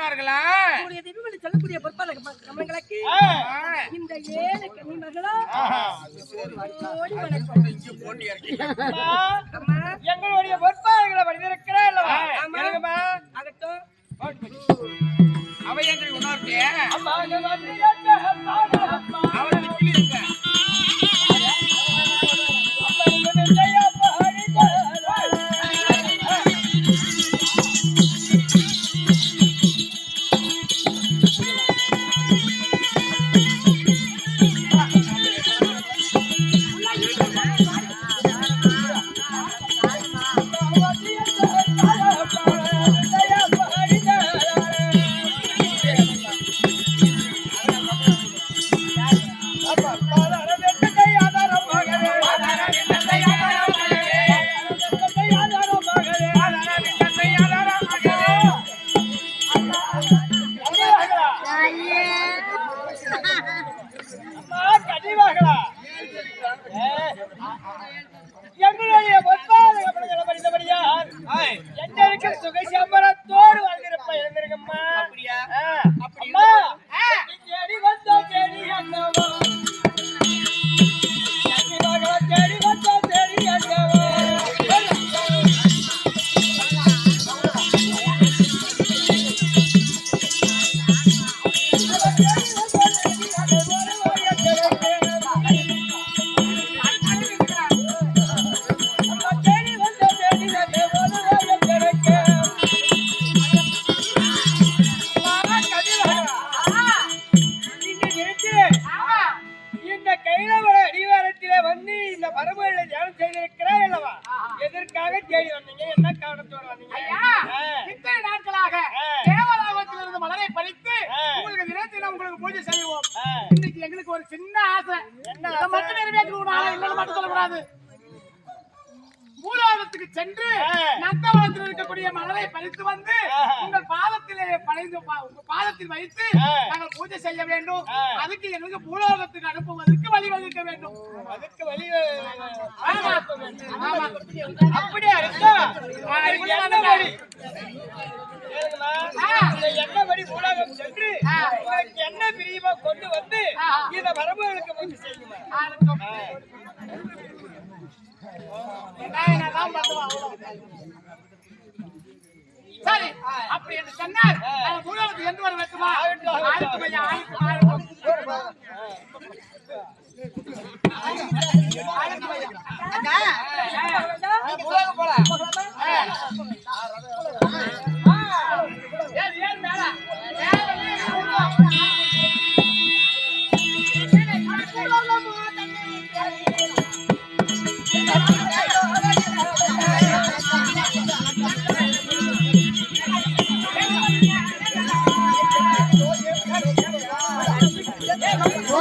சொன்னார்களா? சொல்லக்கூடிய பொறுப்பாளர் நம்மளுக்கு இந்த ஏழு கன்னிமகளா எங்களுடைய பொறுப்பாளர்களை வந்திருக்கிறா அல்லவா? ஆகட்டும். அவை என்று உணர்த்தே எங்களுடைய பொறுப்பாளர்கள் படித்தபடியா என்ன சுகை சம்பரத்தோடு வாழ்ந்திருப்ப இருந்திருக்கம்மா. அப்படியா? அப்படியா? தேடி வந்தோ தேடி அண்ணவோ தேடி வந்தோ தேடி அண்ணவோ எதற்காக தேடி வந்தீங்க? என்ன காரணத்தோடு வந்தீங்க? இத்தனை நாட்களாக தேவலோகத்திலிருந்து மலரை பறித்து உங்களுக்கு தினத்தில் உங்களுக்கு பூஜை செய்வோம். இன்னைக்கு எங்களுக்கு ஒரு சின்ன ஆசை, மட்டும் நிறைவேற்றணும் மட்டும் சொல்லக்கூடாது. பூலோகத்துக்கு சென்று நந்தவனத்தில் இருக்கக்கூடிய மலரை பறித்து வந்து உங்கள் பாதத்திலே படைந்து உங்க பாதத்தில் வைத்து நாங்கள் பூஜை செய்ய வேண்டும். அதுக்கு எங்களுக்கு பூலோகத்துக்கு அனுப்புவதற்கு வழி வகுக்க வேண்டும். அதுக்கு வழி அப்படியா இருக்கா? என்ன வழி? என்ன வழி? பூலோகம் சென்று என்ன பிரியமா கொண்டு வந்து இந்த வரம்புகளுக்கு பூஜை செய்யுமா? சரி, அப்படி என்று சொன்னால் பூலோகத்துக்கு எந்த வர வேண்டுமா? ஓ